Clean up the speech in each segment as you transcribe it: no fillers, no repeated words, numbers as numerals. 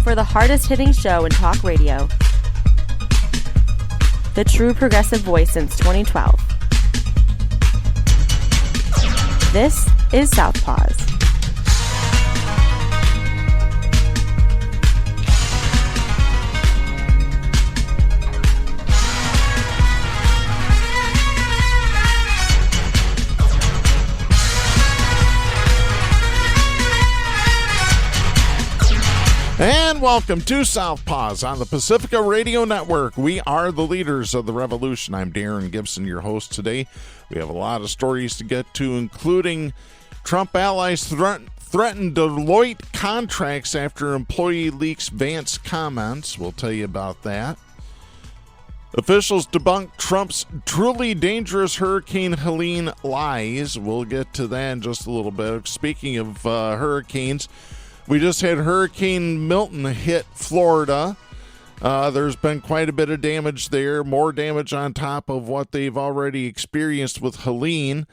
for the hardest-hitting show in talk radio. The true progressive voice since 2012. This is Southpaws. And welcome to Southpaws on the Pacifica Radio Network. We are the leaders of the revolution. I'm Darren Gibson, your host today. We have a lot of stories to get to, including Trump allies threaten Deloitte contracts after employee leaks Vance comments. We'll tell you about that. Officials debunk Trump's truly dangerous Hurricane Helene lies. We'll get to that in just a little bit. Speaking of hurricanes, we just had Hurricane Milton hit Florida. There's been quite a bit of damage there, more damage on top of what they've already experienced with Helene.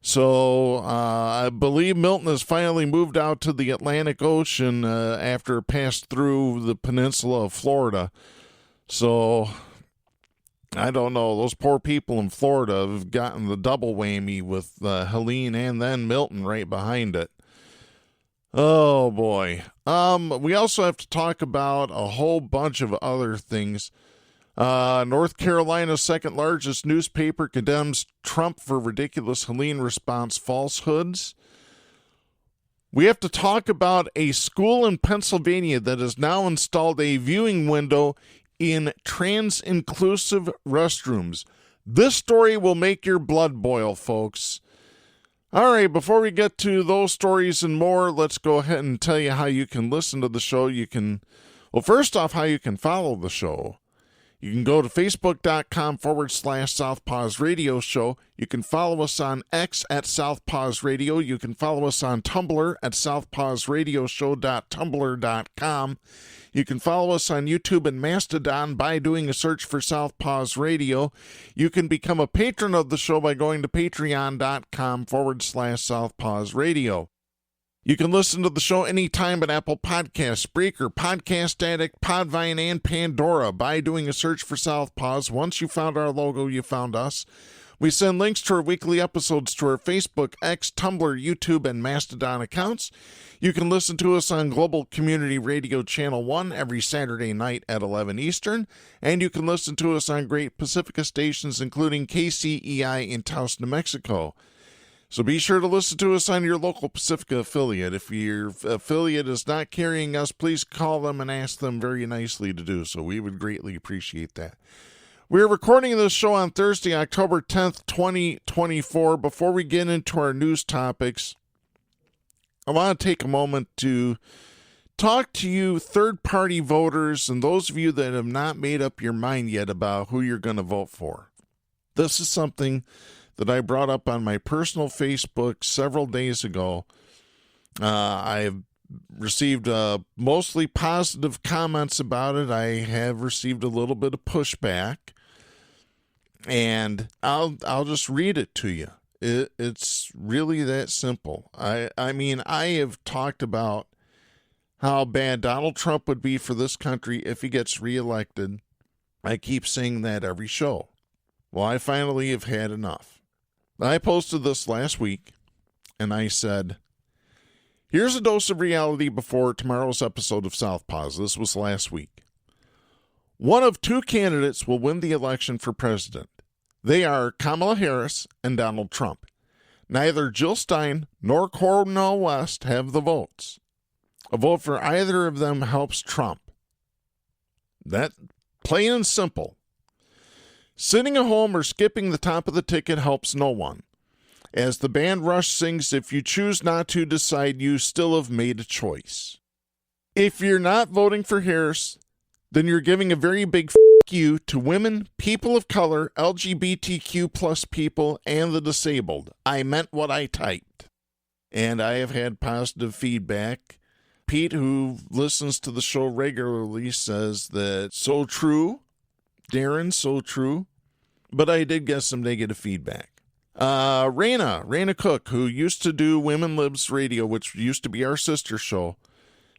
So I believe Milton has finally moved out to the Atlantic Ocean after it passed through the peninsula of Florida. So I don't know. Those poor people in Florida have gotten the double whammy with Helene and then Milton right behind it. Oh, boy. We also have to talk about a whole bunch of other things. North Carolina's second largest newspaper condemns Trump for ridiculous Helene response falsehoods. We have to talk about a school in Pennsylvania that has now installed a viewing window in trans-inclusive restrooms. This story will make your blood boil, folks. All right, before we get to those stories and more, let's go ahead and tell you how you can listen to the show. First off, how you can follow the show. You can go to facebook.com/Southpaws Radio Show. You can follow us on X at Southpaws Radio. You can follow us on Tumblr at southpawsradioshow.tumblr.com. You can follow us on YouTube and Mastodon by doing a search for Southpaws Radio. You can become a patron of the show by going to patreon.com/Southpaws Radio. You can listen to the show anytime at Apple Podcasts, Spreaker, Podcast Addict, Podvine, and Pandora by doing a search for Southpaws. Once you found our logo, you found us. We send links to our weekly episodes to our Facebook, X, Tumblr, YouTube, and Mastodon accounts. You can listen to us on Global Community Radio Channel 1 every Saturday night at 11 Eastern, and you can listen to us on great Pacifica stations, including KCEI in Taos, New Mexico. So be sure to listen to us on your local Pacifica affiliate. If your affiliate is not carrying us, please call them and ask them very nicely to do so. We would greatly appreciate that. We're recording this show on Thursday, October 10th, 2024. Before we get into our news topics, I want to take a moment to talk to you third-party voters and those of you that have not made up your mind yet about who you're going to vote for. This is something that I brought up on my personal Facebook several days ago. I've received mostly positive comments about it. I have received a little bit of pushback, and I'll just read it to you. It's really that simple. I mean, I have talked about how bad Donald Trump would be for this country if he gets reelected. I keep saying that every show. Well, I finally have had enough. I posted this last week, and I said, here's a dose of reality before tomorrow's episode of Southpaws. This was last week. One of two candidates will win the election for president. They are Kamala Harris and Donald Trump. Neither Jill Stein nor Cornel West have the votes. A vote for either of them helps Trump. That plain and simple. Sitting at home or skipping the top of the ticket helps no one. As the band Rush sings, if you choose not to decide, you still have made a choice. If you're not voting for Harris, then you're giving a very big f*** you to women, people of color, LGBTQ plus people, and the disabled. I meant what I typed. And I have had positive feedback. Pete, who listens to the show regularly, says that so true. Darren, so true. But I did get some negative feedback. Raina Cook, who used to do Women Libs Radio, which used to be our sister show,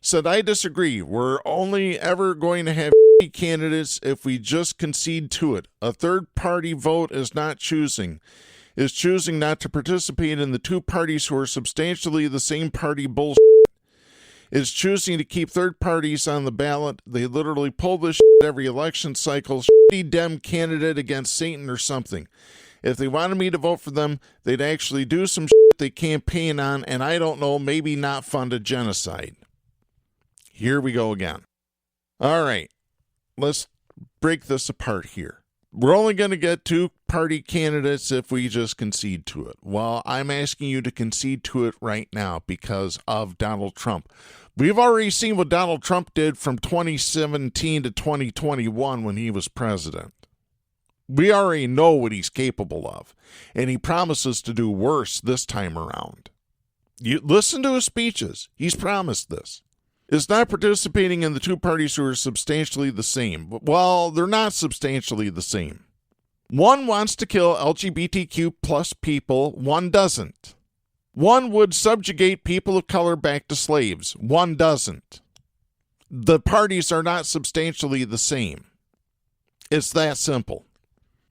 said, I disagree. We're only ever going to have candidates if we just concede to it. A third-party vote is not choosing. Is choosing not to participate in the two parties who are substantially the same party bullshit. Is choosing to keep third parties on the ballot. They literally pull this shit every election cycle. Shitty Dem candidate against Satan or something. If they wanted me to vote for them, they'd actually do some shit they campaign on, and I don't know, maybe not fund a genocide. Here we go again. All right, let's break this apart here. We're only going to get two-party candidates if we just concede to it. Well, I'm asking you to concede to it right now because of Donald Trump. We've already seen what Donald Trump did from 2017 to 2021 when he was president. We already know what he's capable of, and he promises to do worse this time around. You listen to his speeches. He's promised this. Is not participating in the two parties who are substantially the same. Well, they're not substantially the same. One wants to kill LGBTQ plus people, one doesn't. One would subjugate people of color back to slaves, one doesn't. The parties are not substantially the same. It's that simple.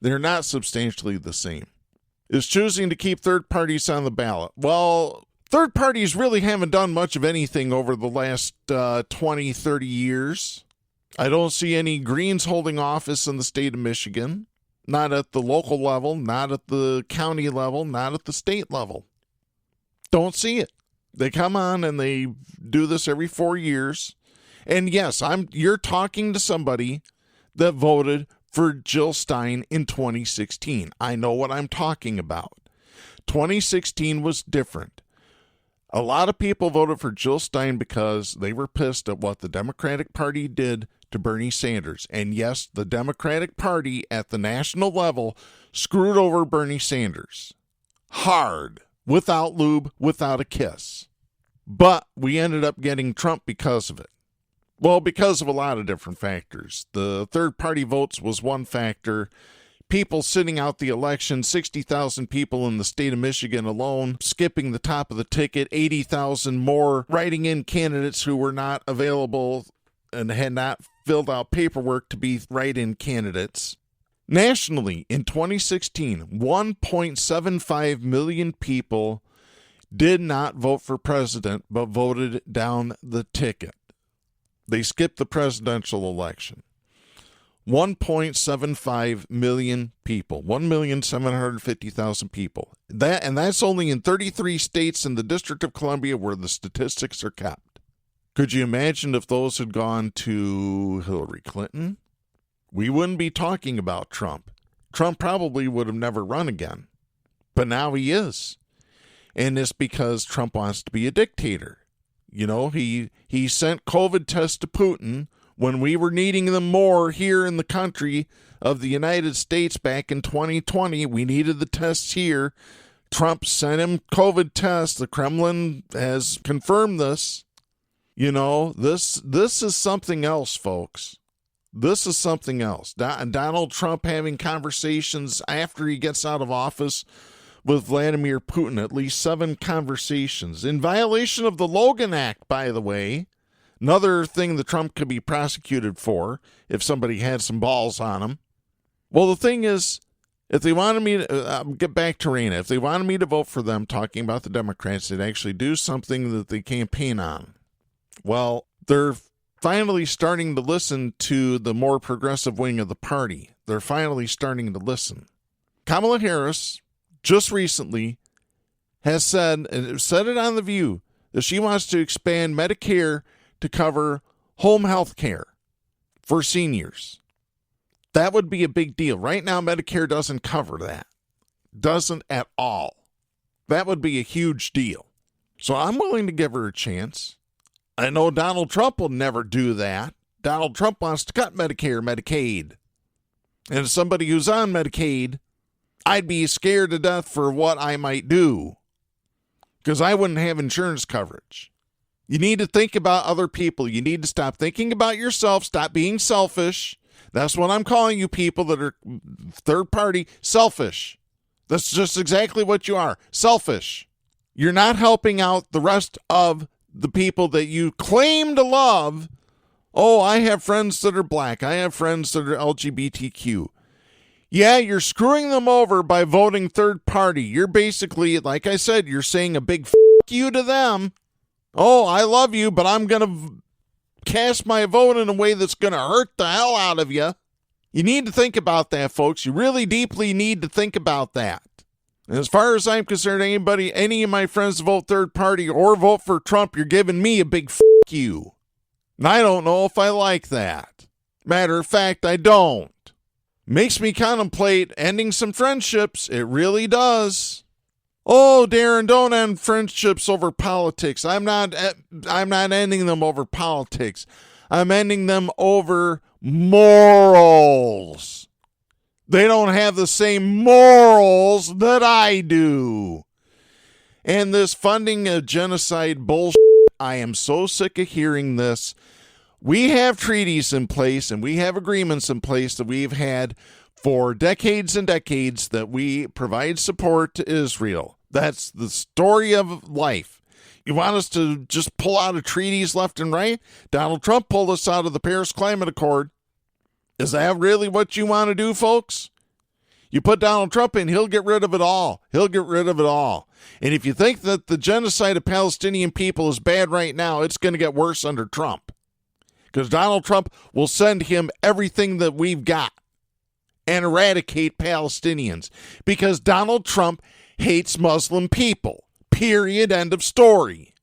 They're not substantially the same. Is choosing to keep third parties on the ballot. Well, third parties really haven't done much of anything over the last 20, 30 years. I don't see any Greens holding office in the state of Michigan. Not at the local level, not at the county level, not at the state level. Don't see it. They come on and they do this every 4 years. And yes, you're talking to somebody that voted for Jill Stein in 2016. I know what I'm talking about. 2016 was different. A lot of people voted for Jill Stein because they were pissed at what the Democratic Party did to Bernie Sanders. And yes, the Democratic Party at the national level screwed over Bernie Sanders. Hard. Without lube, without a kiss. But we ended up getting Trump because of it. Well, because of a lot of different factors. The third-party votes was one factor. People sitting out the election, 60,000 people in the state of Michigan alone, skipping the top of the ticket, 80,000 more writing in candidates who were not available and had not filled out paperwork to be write-in candidates. Nationally, in 2016, 1.75 million people did not vote for president, but voted down the ticket. They skipped the presidential election. 1.75 million people, 1,750,000 people. That's only in 33 states in the District of Columbia where the statistics are kept. Could you imagine if those had gone to Hillary Clinton? We wouldn't be talking about Trump. Trump probably would have never run again. But now he is. And it's because Trump wants to be a dictator. You know, he sent COVID tests to Putin when we were needing them more here in the country of the United States back in 2020. We needed the tests here. Trump sent him COVID tests. The Kremlin has confirmed this. You know, this is something else, folks. This is something else. Donald Trump having conversations after he gets out of office with Vladimir Putin, at least 7 conversations. In violation of the Logan Act, by the way. Another thing that Trump could be prosecuted for if somebody had some balls on him. Well, the thing is, if they wanted me to get back to Rena, if they wanted me to vote for them, talking about the Democrats, they'd actually do something that they campaign on. Well, they're finally starting to listen to the more progressive wing of the party. They're finally starting to listen. Kamala Harris just recently has said it on The View, that she wants to expand Medicare to cover home health care for seniors. That would be a big deal. Right now, Medicare doesn't cover that. Doesn't at all. That would be a huge deal. So I'm willing to give her a chance. I know Donald Trump will never do that. Donald Trump wants to cut Medicare, Medicaid. And as somebody who's on Medicaid, I'd be scared to death for what I might do because I wouldn't have insurance coverage. You need to think about other people. You need to stop thinking about yourself. Stop being selfish. That's what I'm calling you people that are third party, selfish. That's just exactly what you are, selfish. You're not helping out the rest of the people that you claim to love. Oh, I have friends that are black. I have friends that are LGBTQ. Yeah, you're screwing them over by voting third party. You're basically, like I said, you're saying a big you to them. Oh, I love you, but I'm going to cast my vote in a way that's going to hurt the hell out of you. You need to think about that, folks. You really deeply need to think about that. And as far as I'm concerned, any of my friends vote third party or vote for Trump, you're giving me a big you. And I don't know if I like that. Matter of fact, I don't. Makes me contemplate ending some friendships. It really does. Oh, Darren, don't end friendships over politics. I'm not ending them over politics. I'm ending them over morals. They don't have the same morals that I do. And this funding of genocide bullshit, I am so sick of hearing this. We have treaties in place and we have agreements in place that we've had for decades and decades that we provide support to Israel. That's the story of life. You want us to just pull out of treaties left and right? Donald Trump pulled us out of the Paris Climate Accord. Is that really what you want to do, folks? You put Donald Trump in, he'll get rid of it all. He'll get rid of it all. And if you think that the genocide of Palestinian people is bad right now, it's going to get worse under Trump. Because Donald Trump will send him everything that we've got and eradicate Palestinians. Because Donald Trump hates Muslim people. Period. End of story.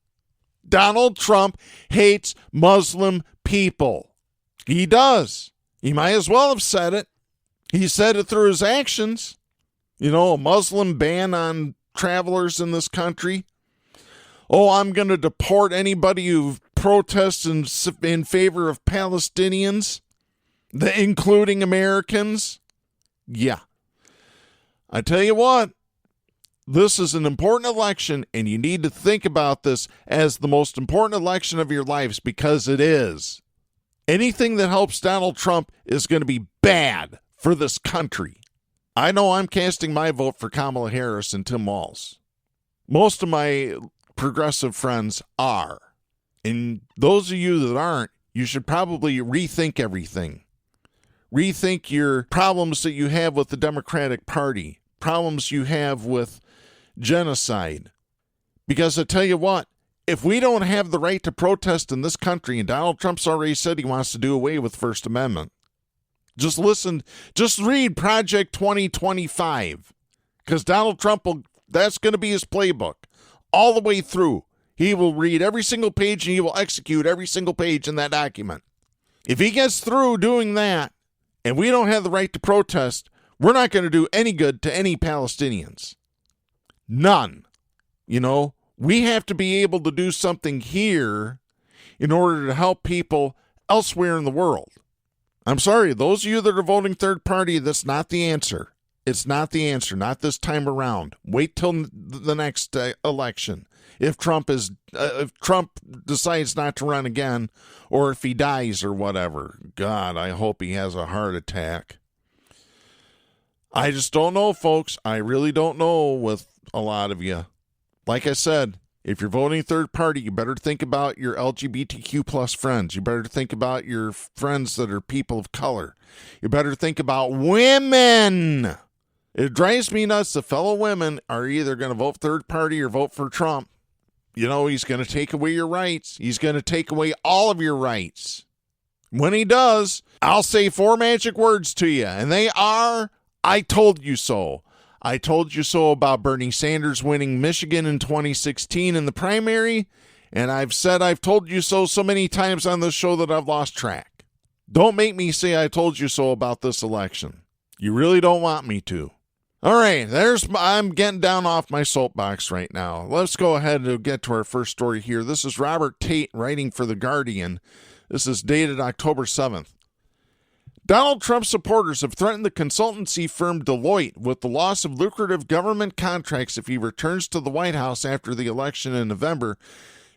Donald Trump hates Muslim people. He does. He might as well have said it. He said it through his actions. You know, a Muslim ban on travelers in this country. Oh, I'm going to deport anybody who protests in favor of Palestinians, including Americans. Yeah. I tell you what, this is an important election, and you need to think about this as the most important election of your lives, because it is. Anything that helps Donald Trump is going to be bad for this country. I know I'm casting my vote for Kamala Harris and Tim Walz. Most of my progressive friends are. And those of you that aren't, you should probably rethink everything. Rethink your problems that you have with the Democratic Party, problems you have with genocide. Because I tell you what, if we don't have the right to protest in this country, and Donald Trump's already said he wants to do away with First Amendment, just read Project 2025, because Donald Trump that's going to be his playbook all the way through. He will read every single page and he will execute every single page in that document. If he gets through doing that and we don't have the right to protest, we're not going to do any good to any Palestinians. None. You know, we have to be able to do something here in order to help people elsewhere in the world. I'm sorry, those of you that are voting third party, that's not the answer. It's not the answer, not this time around. Wait till the next election. If Trump decides not to run again, or if he dies or whatever. God, I hope he has a heart attack. I just don't know, folks. I really don't know with a lot of you. Like I said, if you're voting third party, you better think about your LGBTQ plus friends. You better think about your friends that are people of color. You better think about women. It drives me nuts. The fellow women are either going to vote third party or vote for Trump. You know, he's going to take away your rights. He's going to take away all of your rights. When he does, I'll say 4 magic words to you, and they are, I told you so. I told you so about Bernie Sanders winning Michigan in 2016 in the primary, and I've said I've told you so many times on this show that I've lost track. Don't make me say I told you so about this election. You really don't want me to. All right, I'm getting down off my soapbox right now. Let's go ahead and get to our first story here. This is Robert Tate writing for The Guardian. This is dated October 7th. Donald Trump supporters have threatened the consultancy firm Deloitte with the loss of lucrative government contracts if he returns to the White House after the election in November,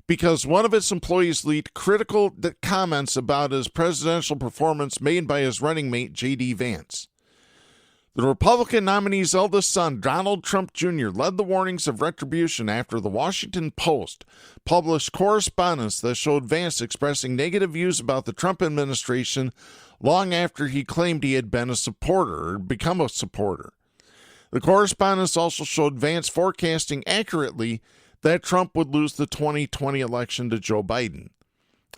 because one of its employees leaked critical comments about his presidential performance made by his running mate, JD Vance. The Republican nominee's eldest son, Donald Trump Jr., led the warnings of retribution after the Washington Post published correspondence that showed Vance expressing negative views about the Trump administration long after he claimed he had been a supporter or become a supporter. The correspondence also showed Vance forecasting accurately that Trump would lose the 2020 election to Joe Biden.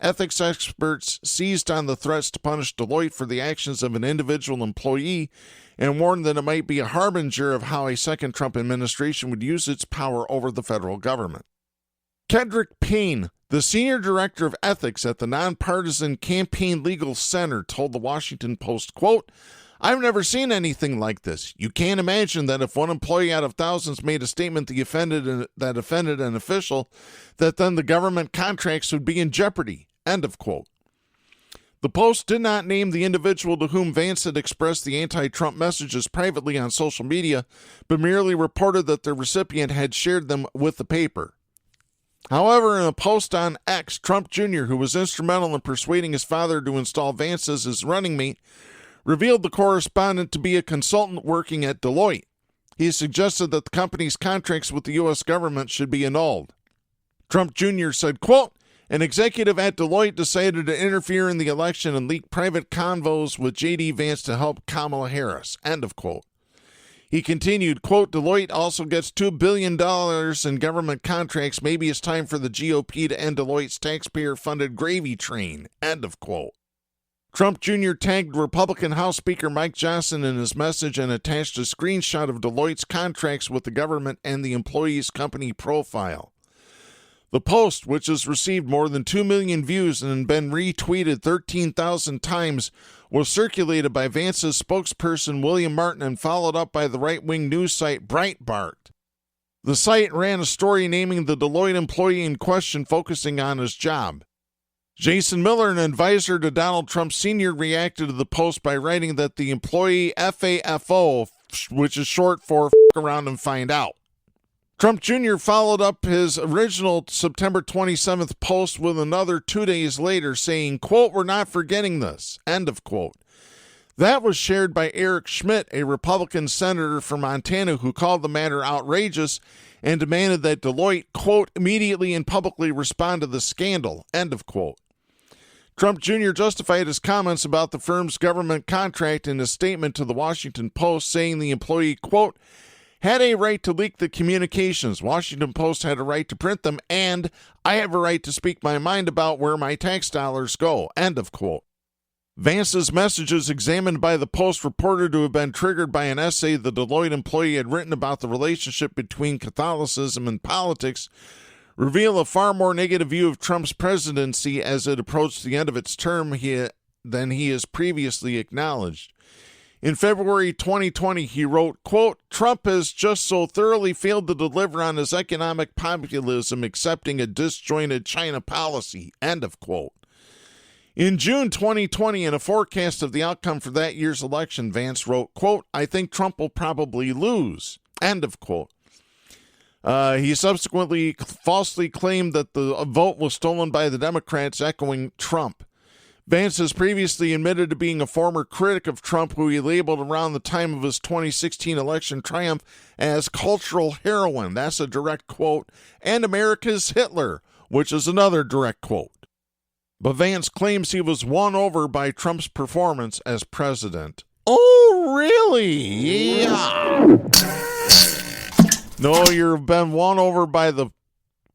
Ethics experts seized on the threats to punish Deloitte for the actions of an individual employee and warned that it might be a harbinger of how a second Trump administration would use its power over the federal government. Kedrick Payne, the senior director of ethics at the nonpartisan Campaign Legal Center, told the Washington Post, quote, "I've never seen anything like this. You can't imagine that if one employee out of thousands made a statement that offended an official, that then the government contracts would be in jeopardy." End of quote. The Post did not name the individual to whom Vance had expressed the anti-Trump messages privately on social media, but merely reported that the recipient had shared them with the paper. However, in a post on X, Trump Jr., who was instrumental in persuading his father to install Vance as his running mate, revealed the correspondent to be a consultant working at Deloitte. He suggested that the company's contracts with the U.S. government should be annulled. Trump Jr. said, quote, "An executive at Deloitte decided to interfere in the election and leak private convos with JD Vance to help Kamala Harris." End of quote. He continued, quote, "Deloitte also gets $2 billion in government contracts. Maybe it's time for the GOP to end Deloitte's taxpayer-funded gravy train." End of quote. Trump Jr. tagged Republican House Speaker Mike Johnson in his message and attached a screenshot of Deloitte's contracts with the government and the employee's company profile. The Post, which has received more than 2 million views and been retweeted 13,000 times, was circulated by Vance's spokesperson William Martin and followed up by the right-wing news site Breitbart. The site ran a story naming the Deloitte employee in question, focusing on his job. Jason Miller, an advisor to Donald Trump Sr., reacted to the Post by writing that the employee FAFO, which is short for F around and find out. Trump Jr. followed up his original September 27th post with another 2 days later saying, quote, "We're not forgetting this." End of quote. That was shared by Eric Schmidt, a Republican senator from Montana who called the matter outrageous and demanded that Deloitte, quote, "immediately and publicly respond to the scandal." End of quote. Trump Jr. justified his comments about the firm's government contract in a statement to the Washington Post, saying the employee, quote, "had a right to leak the communications. Washington Post had a right to print them, and I have a right to speak my mind about where my tax dollars go." End of quote. Vance's messages, examined by the Post, reported to have been triggered by an essay the Deloitte employee had written about the relationship between Catholicism and politics, reveal a far more negative view of Trump's presidency as it approached the end of its term than he has previously acknowledged. In February 2020, he wrote, quote, "Trump has just so thoroughly failed to deliver on his economic populism, accepting a disjointed China policy." End of quote. In June 2020, in a forecast of the outcome for that year's election, Vance wrote, quote, "I think Trump will probably lose." End of quote. He subsequently falsely claimed that the vote was stolen by the Democrats, echoing Trump. Vance has previously admitted to being a former critic of Trump, who he labeled around the time of his 2016 election triumph as cultural heroin. That's a direct quote. And America's Hitler, which is another direct quote. But Vance claims he was won over by Trump's performance as president. Oh, really? Yeah. No, you've been won over by the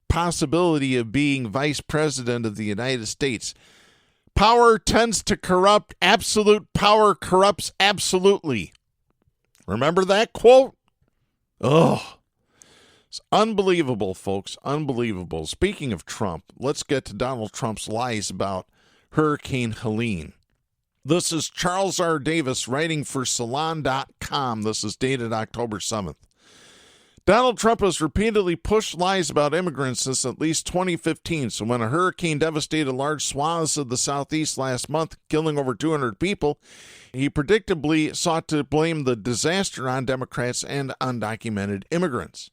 possibility of being vice president of the United States. Power tends to corrupt. Absolute power corrupts absolutely. Remember that quote? Oh, it's unbelievable, folks. Unbelievable. Speaking of Trump, let's get to Donald Trump's lies about Hurricane Helene. This is Charles R. Davis writing for Salon.com. This is dated October 7th. Donald Trump has repeatedly pushed lies about immigrants since at least 2015. So when a hurricane devastated large swaths of the Southeast last month, killing over 200 people, he predictably sought to blame the disaster on Democrats and undocumented immigrants.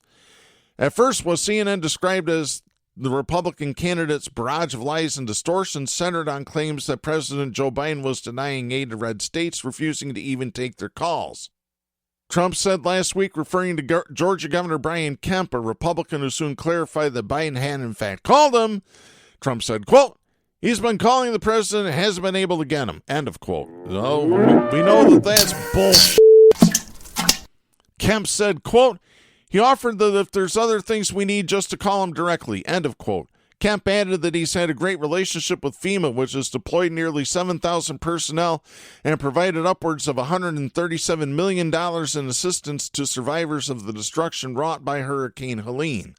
At first, what CNN described as the Republican candidate's barrage of lies and distortions centered on claims that President Joe Biden was denying aid to red states, refusing to even take their calls. Trump said last week, referring to Georgia Governor Brian Kemp, a Republican who soon clarified that Biden had in fact called him. Trump said, quote, "He's been calling the president and hasn't been able to get him," end of quote. So we know that that's bullshit. Kemp said, quote, "He offered that if there's other things we need, just to call him directly," end of quote. Kemp added that he's had a great relationship with FEMA, which has deployed nearly 7,000 personnel and provided upwards of $137 million in assistance to survivors of the destruction wrought by Hurricane Helene.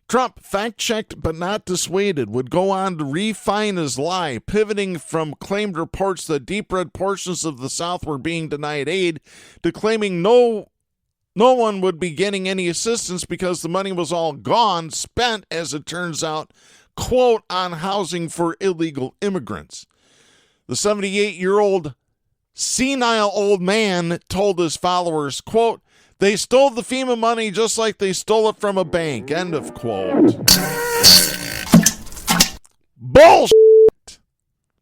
Trump, fact-checked but not dissuaded, would go on to refine his lie, pivoting from claimed reports that deep red portions of the South were being denied aid to claiming no one would be getting any assistance because the money was all gone, spent, as it turns out, quote, on housing for illegal immigrants. The 78-year-old senile old man told his followers, quote, "They stole the FEMA money just like they stole it from a bank," end of quote. Bullshit!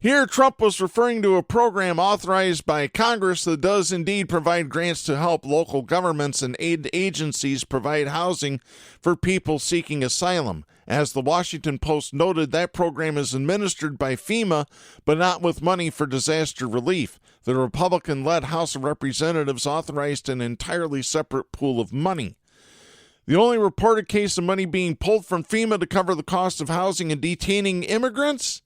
Here, Trump was referring to a program authorized by Congress that does indeed provide grants to help local governments and aid agencies provide housing for people seeking asylum. As the Washington Post noted, that program is administered by FEMA, but not with money for disaster relief. The Republican-led House of Representatives authorized an entirely separate pool of money. The only reported case of money being pulled from FEMA to cover the cost of housing and detaining immigrants?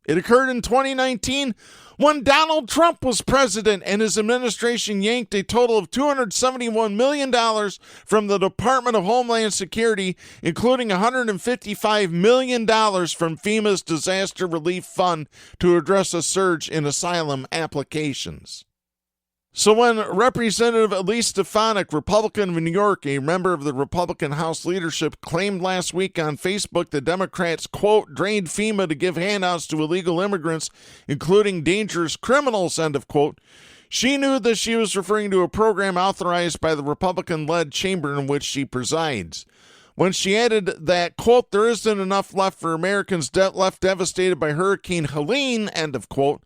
It occurred in 2019 when Donald Trump was president and his administration yanked a total of $271 million from the Department of Homeland Security, including $155 million from FEMA's Disaster Relief Fund to address a surge in asylum applications. So when Representative Elise Stefanik, Republican of New York, a member of the Republican House leadership, claimed last week on Facebook that Democrats, quote, "drained FEMA to give handouts to illegal immigrants, including dangerous criminals," end of quote, she knew that she was referring to a program authorized by the Republican-led chamber in which she presides. When she added that, quote, "there isn't enough left for Americans left devastated by Hurricane Helene," end of quote,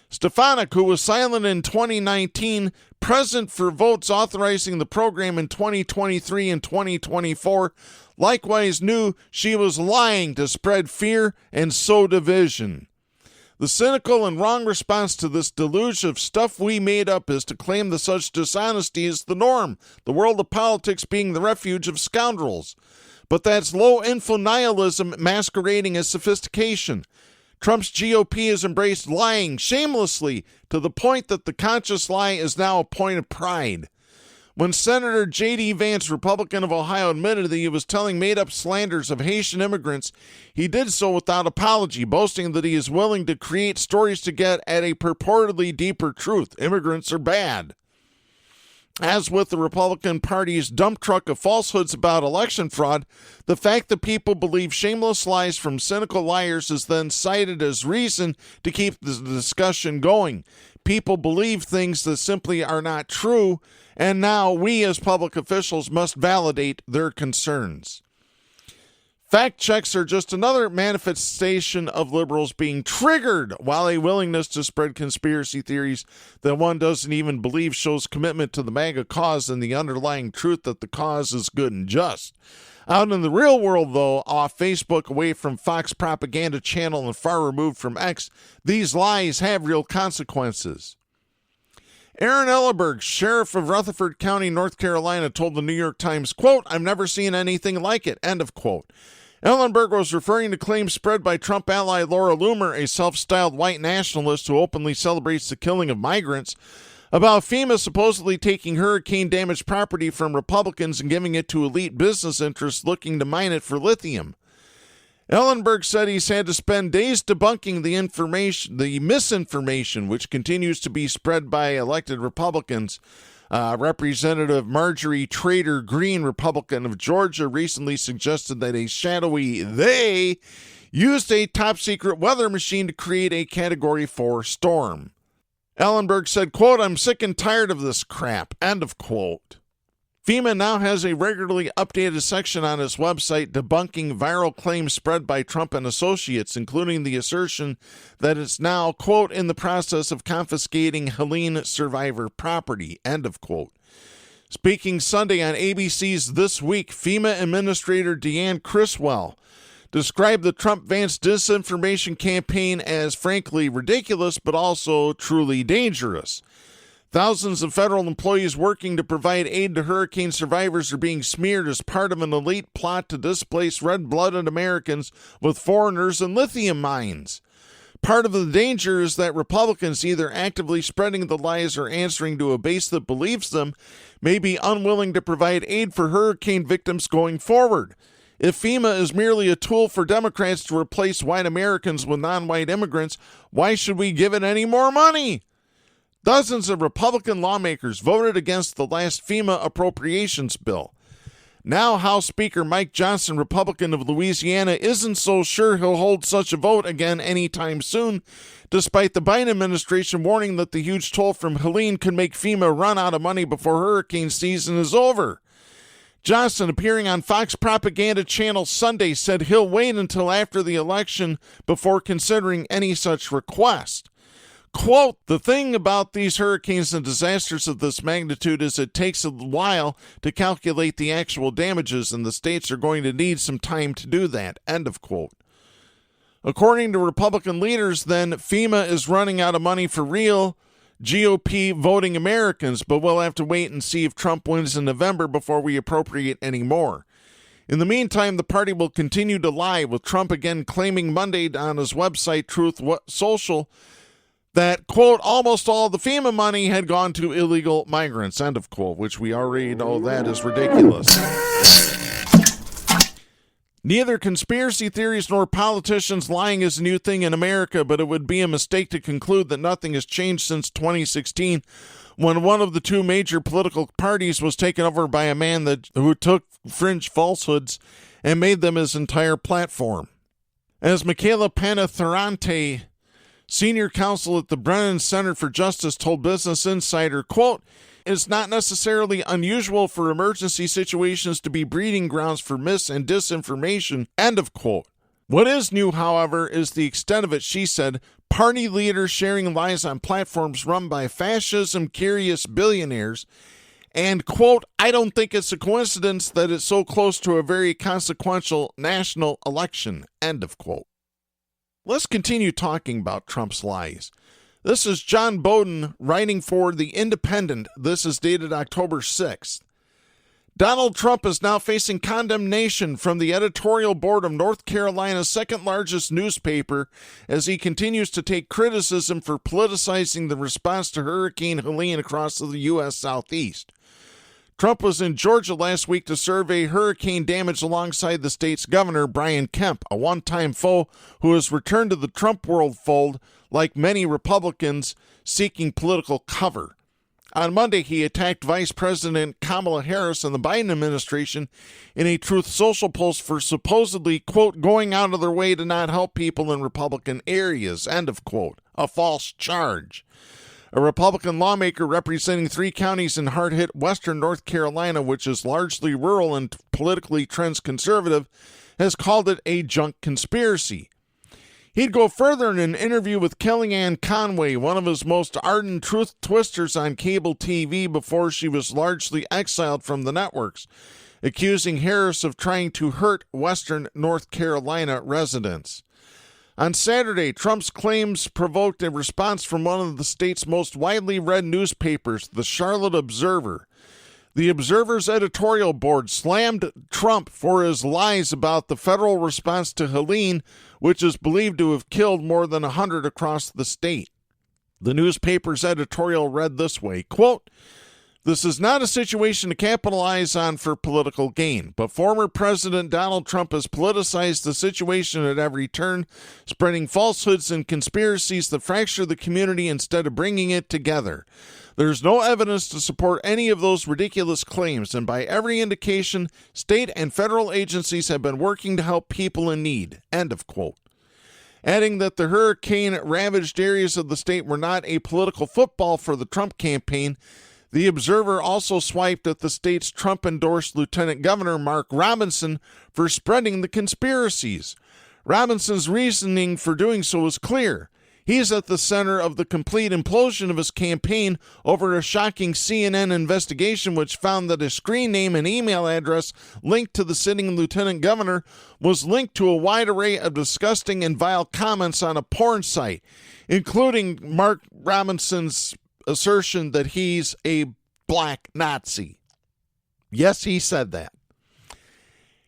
Stefanik, who was silent in 2019, present for votes authorizing the program in 2023 and 2024, likewise knew she was lying to spread fear and sow division. The cynical and wrong response to this deluge of stuff we made up is to claim that such dishonesty is the norm, the world of politics being the refuge of scoundrels. But that's low-info nihilism masquerading as sophistication. Trump's GOP has embraced lying shamelessly to the point that the conscious lie is now a point of pride. When Senator JD Vance, Republican of Ohio, admitted that he was telling made-up slanders of Haitian immigrants, he did so without apology, boasting that he is willing to create stories to get at a purportedly deeper truth. Immigrants are bad. As with the Republican Party's dump truck of falsehoods about election fraud, the fact that people believe shameless lies from cynical liars is then cited as reason to keep the discussion going. People believe things that simply are not true, and now we as public officials must validate their concerns. Fact checks are just another manifestation of liberals being triggered, while a willingness to spread conspiracy theories that one doesn't even believe shows commitment to the MAGA cause and the underlying truth that the cause is good and just. Out in the real world, though, off Facebook, away from Fox propaganda channel and far removed from X, these lies have real consequences. Aaron Ellenberg, sheriff of Rutherford County, North Carolina, told the New York Times, quote, "I've never seen anything like it," end of quote. Ellenberg was referring to claims spread by Trump ally Laura Loomer, a self-styled white nationalist who openly celebrates the killing of migrants, about FEMA supposedly taking hurricane-damaged property from Republicans and giving it to elite business interests looking to mine it for lithium. Ellenberg said he's had to spend days debunking the misinformation, which continues to be spread by elected Republicans. Representative Marjorie Trader Greene, Republican of Georgia, recently suggested that a shadowy they used a top-secret weather machine to create a Category 4 storm. Ellenberg said, quote, "I'm sick and tired of this crap," end of quote. FEMA now has a regularly updated section on its website debunking viral claims spread by Trump and associates, including the assertion that it's now, quote, "in the process of confiscating Helene survivor property," end of quote. Speaking Sunday on ABC's This Week, FEMA Administrator Deanne Criswell described the Trump-Vance disinformation campaign as frankly ridiculous, but also truly dangerous. Thousands of federal employees working to provide aid to hurricane survivors are being smeared as part of an elite plot to displace red-blooded Americans with foreigners and lithium mines. Part of the danger is that Republicans, either actively spreading the lies or answering to a base that believes them, may be unwilling to provide aid for hurricane victims going forward. If FEMA is merely a tool for Democrats to replace white Americans with non-white immigrants, why should we give it any more money? Dozens of Republican lawmakers voted against the last FEMA appropriations bill. Now House Speaker Mike Johnson, Republican of Louisiana, isn't so sure he'll hold such a vote again anytime soon, despite the Biden administration warning that the huge toll from Helene could make FEMA run out of money before hurricane season is over. Johnson, appearing on Fox Propaganda Channel Sunday, said he'll wait until after the election before considering any such request. Quote, "The thing about these hurricanes and disasters of this magnitude is it takes a while to calculate the actual damages, and the states are going to need some time to do that." End of quote. According to Republican leaders, then, FEMA is running out of money for real GOP voting Americans, but we'll have to wait and see if Trump wins in November before we appropriate any more. In the meantime, the party will continue to lie, with Trump again claiming Monday on his website Truth Social that, quote, almost all the FEMA money had gone to illegal migrants, end of quote, which we already know that is ridiculous. Neither conspiracy theories nor politicians lying is a new thing in America, but it would be a mistake to conclude that nothing has changed since 2016, when one of the two major political parties was taken over by a man who took fringe falsehoods and made them his entire platform. As Michaela Panatharante, senior counsel at the Brennan Center for Justice, told Business Insider, quote, "It's not necessarily unusual for emergency situations to be breeding grounds for mis- and disinformation," end of quote. What is new, however, is the extent of it, she said. Party leaders sharing lies on platforms run by fascism-curious billionaires, and, quote, "I don't think it's a coincidence that it's so close to a very consequential national election," end of quote. Let's continue talking about Trump's lies. This is John Bowden writing for The Independent. This is dated October 6th. Donald Trump is now facing condemnation from the editorial board of North Carolina's second largest newspaper as he continues to take criticism for politicizing the response to Hurricane Helene across the U.S. Southeast. Trump was in Georgia last week to survey hurricane damage alongside the state's governor, Brian Kemp, a one-time foe who has returned to the Trump world fold like many Republicans seeking political cover. On Monday, he attacked Vice President Kamala Harris and the Biden administration in a Truth Social post for supposedly, quote, going out of their way to not help people in Republican areas, end of quote, a false charge. A Republican lawmaker representing 3 counties in hard-hit western North Carolina, which is largely rural and politically trends conservative, has called it a junk conspiracy. He'd go further in an interview with Kellyanne Conway, one of his most ardent truth twisters on cable TV before she was largely exiled from the networks, accusing Harris of trying to hurt western North Carolina residents. On Saturday, Trump's claims provoked a response from one of the state's most widely read newspapers, the Charlotte Observer. The Observer's editorial board slammed Trump for his lies about the federal response to Helene, which is believed to have killed more than 100 across the state. The newspaper's editorial read this way, quote, "This is not a situation to capitalize on for political gain, but former President Donald Trump has politicized the situation at every turn, spreading falsehoods and conspiracies that fracture the community instead of bringing it together. There's no evidence to support any of those ridiculous claims, and by every indication, state and federal agencies have been working to help people in need," end of quote. Adding that the hurricane-ravaged areas of the state were not a political football for the Trump campaign, the Observer also swiped at the state's Trump-endorsed Lieutenant Governor Mark Robinson for spreading the conspiracies. Robinson's reasoning for doing so was clear. He's at the center of the complete implosion of his campaign over a shocking CNN investigation which found that a screen name and email address linked to the sitting lieutenant governor was linked to a wide array of disgusting and vile comments on a porn site, including Mark Robinson's assertion that he's a black Nazi. Yes, he said that.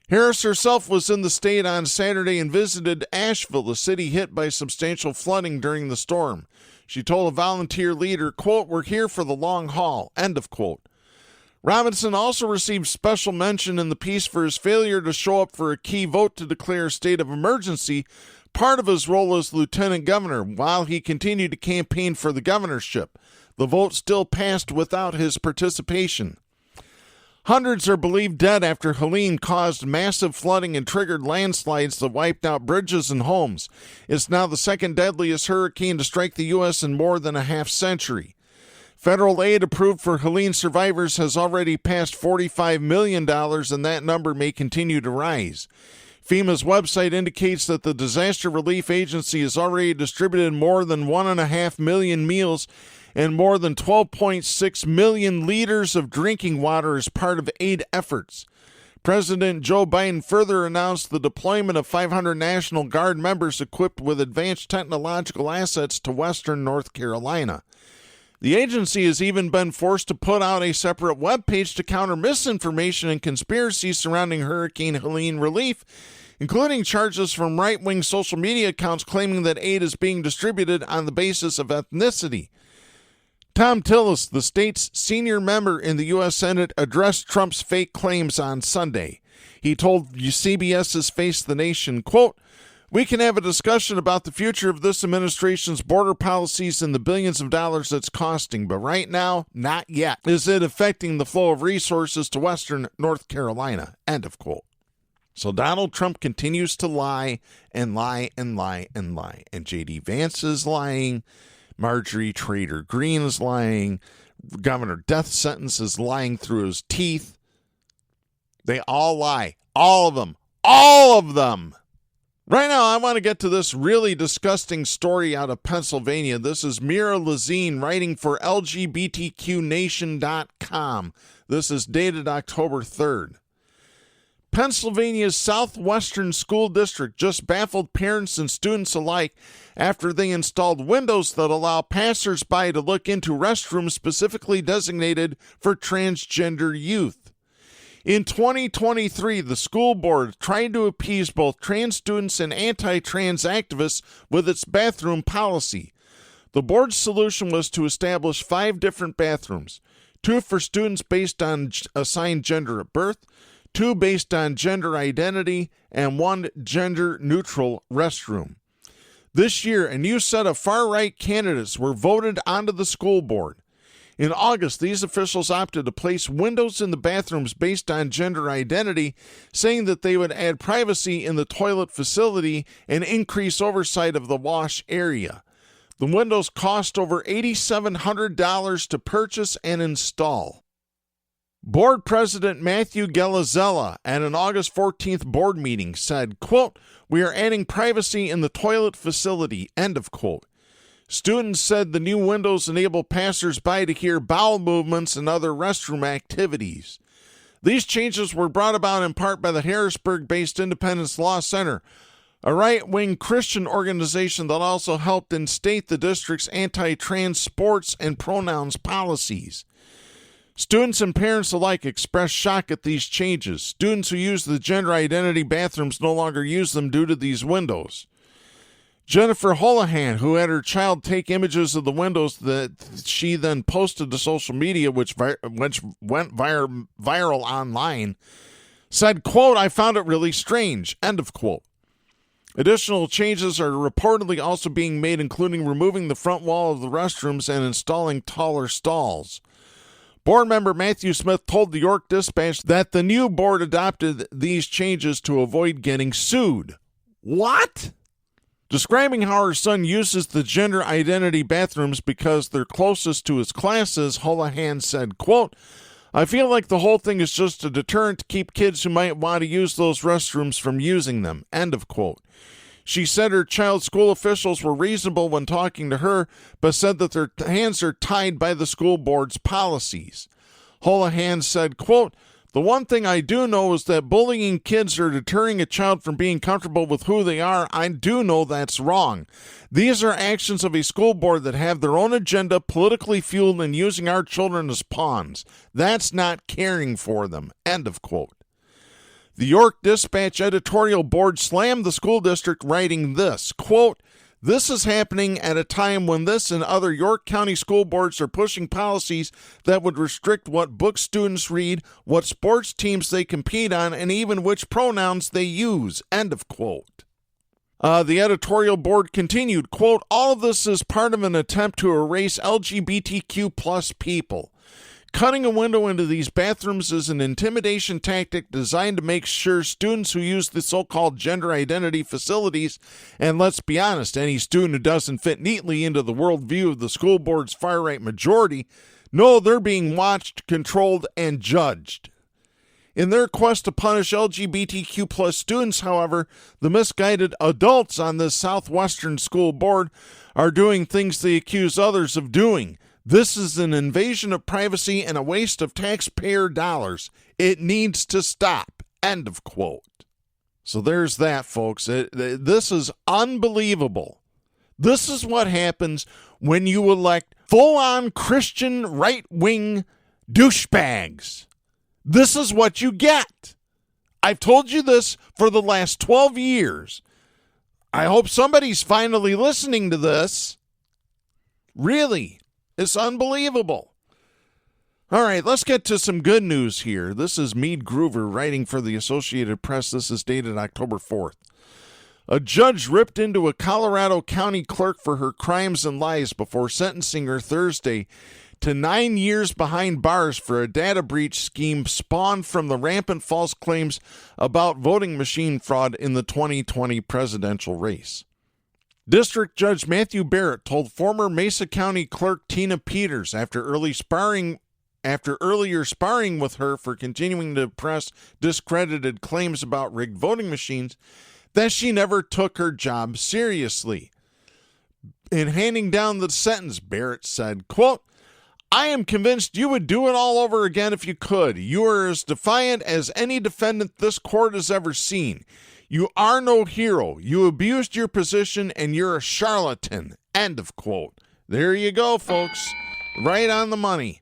Harris herself was in the state on Saturday and visited Asheville, a city hit by substantial flooding during the storm. She told a volunteer leader, quote, "We're here for the long haul," end of quote. Robinson also received special mention in the piece for his failure to show up for a key vote to declare a state of emergency, part of his role as lieutenant governor, while he continued to campaign for the governorship. The vote still passed without his participation. Hundreds are believed dead after Helene caused massive flooding and triggered landslides that wiped out bridges and homes. It's now the second deadliest hurricane to strike the U.S. in more than a half-century. Federal aid approved for Helene survivors has already passed $45 million, and that number may continue to rise. FEMA's website indicates that the Disaster Relief Agency has already distributed more than 1.5 million meals and more than 12.6 million liters of drinking water as part of aid efforts. President Joe Biden further announced the deployment of 500 National Guard members equipped with advanced technological assets to western North Carolina. The agency has even been forced to put out a separate webpage to counter misinformation and conspiracies surrounding Hurricane Helene relief, including charges from right-wing social media accounts claiming that aid is being distributed on the basis of ethnicity. Tom Tillis, the state's senior member in the U.S. Senate, addressed Trump's fake claims on Sunday. He told CBS's Face the Nation, quote, "We can have a discussion about the future of this administration's border policies and the billions of dollars it's costing, but right now, not yet. Is it affecting the flow of resources to western North Carolina?" End of quote. So Donald Trump continues to lie and lie and lie and lie. And JD Vance is lying. Marjorie Taylor Greene is lying. Governor Death Sentence is lying through his teeth. They all lie. All of them. All of them. Right now, I want to get to this really disgusting story out of Pennsylvania. This is Mira Lazine writing for LGBTQNation.com. This is dated October 3rd. Pennsylvania's Southwestern School District just baffled parents and students alike after they installed windows that allow passers-by to look into restrooms specifically designated for transgender youth. In 2023, the school board tried to appease both trans students and anti-trans activists with its bathroom policy. The board's solution was to establish 5 different bathrooms, 2 for students based on assigned gender at birth, 2 based on gender identity, and 1 gender-neutral restroom. This year, a new set of far-right candidates were voted onto the school board. In August, these officials opted to place windows in the bathrooms based on gender identity, saying that they would add privacy in the toilet facility and increase oversight of the wash area. The windows cost over $8,700 to purchase and install. Board President Matthew Gallazella at an August 14th board meeting said, quote, "We are adding privacy in the toilet facility," end of quote. Students said the new windows enable passers-by to hear bowel movements and other restroom activities. These changes were brought about in part by the Harrisburg-based Independence Law Center, a right-wing Christian organization that also helped instate the district's anti-trans sports and pronouns policies. Students and parents alike expressed shock at these changes. Students who use the gender identity bathrooms no longer use them due to these windows. Jennifer Holohan, who had her child take images of the windows that she then posted to social media, which went viral online, said, quote, "I found it really strange," end of quote. Additional changes are reportedly also being made, including removing the front wall of the restrooms and installing taller stalls. Board member Matthew Smith told the York Dispatch that the new board adopted these changes to avoid getting sued. What? Describing how her son uses the gender identity bathrooms because they're closest to his classes, Holohan said, quote, "I feel like the whole thing is just a deterrent to keep kids who might want to use those restrooms from using them," end of quote. She said her child's school officials were reasonable when talking to her, but said that their hands are tied by the school board's policies. Houlihan said, quote, "The one thing I do know is that bullying kids or deterring a child from being comfortable with who they are, I do know that's wrong. These are actions of a school board that have their own agenda, politically fueled, and using our children as pawns. That's not caring for them." End of quote. The York Dispatch editorial board slammed the school district, writing this, quote, "This is happening at a time when this and other York County school boards are pushing policies that would restrict what books students read, what sports teams they compete on, and even which pronouns they use." End of quote. The editorial board continued, quote, "All of this is part of an attempt to erase LGBTQ plus people. Cutting a window into these bathrooms is an intimidation tactic designed to make sure students who use the so-called gender identity facilities, and let's be honest, any student who doesn't fit neatly into the worldview of the school board's far-right majority, know they're being watched, controlled, and judged. In their quest to punish LGBTQ plus students, however, the misguided adults on this Southwestern school board are doing things they accuse others of doing. This is an invasion of privacy and a waste of taxpayer dollars. It needs to stop." End of quote. So there's that, folks. This is unbelievable. This is what happens when you elect full-on Christian right-wing douchebags. This is what you get. I've told you this for the last 12 years. I hope somebody's finally listening to this. Really. It's unbelievable. All right, let's get to some good news here. This is Meade Groover writing for the Associated Press. This is dated October 4th. A judge ripped into a Colorado County clerk for her crimes and lies before sentencing her Thursday to 9 years behind bars for a data breach scheme spawned from the rampant false claims about voting machine fraud in the 2020 presidential race. District Judge Matthew Barrett told former Mesa County Clerk Tina Peters after earlier sparring with her for continuing to press discredited claims about rigged voting machines that she never took her job seriously. In handing down the sentence, Barrett said, quote, "I am convinced you would do it all over again if you could. You are as defiant as any defendant this court has ever seen. You are no hero. You abused your position, and you're a charlatan." End of quote. There you go, folks. Right on the money.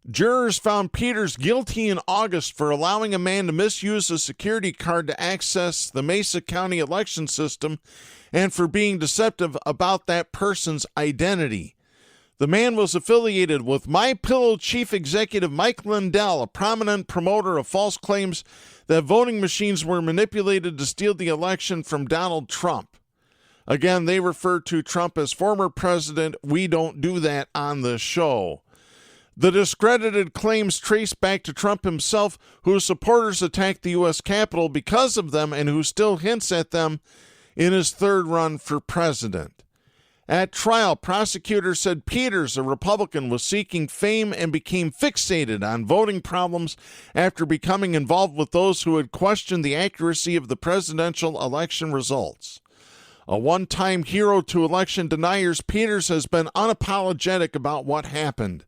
Jurors found Peters guilty in August for allowing a man to misuse a security card to access the Mesa County election system and for being deceptive about that person's identity. The man was affiliated with MyPillow chief executive Mike Lindell, a prominent promoter of false claims that voting machines were manipulated to steal the election from Donald Trump. Again, they refer to Trump as former president. We don't do that on the show. The discredited claims trace back to Trump himself, whose supporters attacked the U.S. Capitol because of them and who still hints at them in his third run for president. At trial, prosecutors said Peters, a Republican, was seeking fame and became fixated on voting problems after becoming involved with those who had questioned the accuracy of the presidential election results. A one-time hero to election deniers, Peters has been unapologetic about what happened.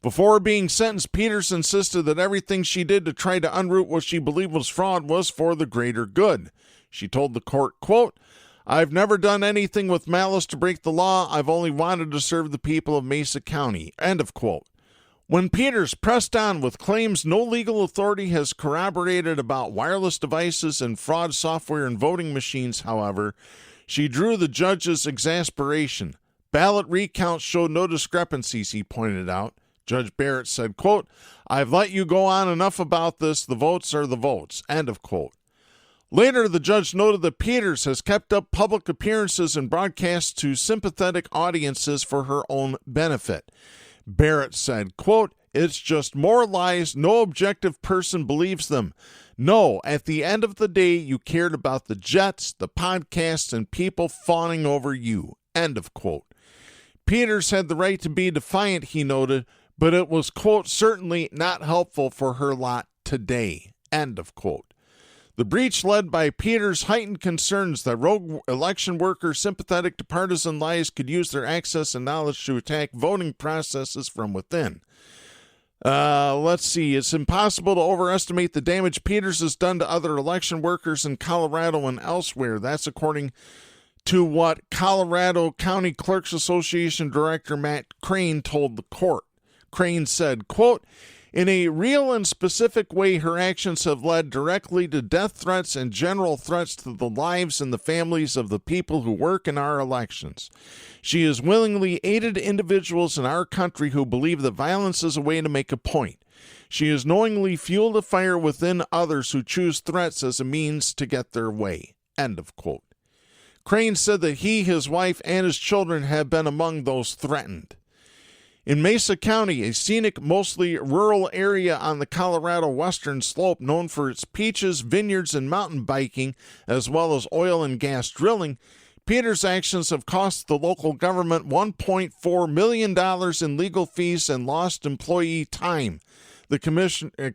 Before being sentenced, Peters insisted that everything she did to try to unroot what she believed was fraud was for the greater good. She told the court, quote, "I've never done anything with malice to break the law. I've only wanted to serve the people of Mesa County." End of quote. When Peters pressed on with claims no legal authority has corroborated about wireless devices and fraud software and voting machines, however, she drew the judge's exasperation. Ballot recounts showed no discrepancies, he pointed out. Judge Barrett said, quote, "I've let you go on enough about this. The votes are the votes." End of quote. Later, the judge noted that Peters has kept up public appearances and broadcasts to sympathetic audiences for her own benefit. Barrett said, quote, "It's just more lies. No objective person believes them. No, at the end of the day, you cared about the jets, the podcasts, and people fawning over you." End of quote. Peters had the right to be defiant, he noted, but it was, quote, "certainly not helpful for her lot today." End of quote. The breach led by Peters heightened concerns that rogue election workers sympathetic to partisan lies could use their access and knowledge to attack voting processes from within. Let's see. It's impossible to overestimate the damage Peters has done to other election workers in Colorado and elsewhere. That's according to what Colorado County Clerks Association Director Matt Crane told the court. Crane said, quote, "In a real and specific way, her actions have led directly to death threats and general threats to the lives and the families of the people who work in our elections. She has willingly aided individuals in our country who believe that violence is a way to make a point. She has knowingly fueled a fire within others who choose threats as a means to get their way." End of quote. Crane said that he, his wife, and his children have been among those threatened. In Mesa County, a scenic, mostly rural area on the Colorado western slope known for its peaches, vineyards, and mountain biking, as well as oil and gas drilling, Peters' actions have cost the local government $1.4 million in legal fees and lost employee time, the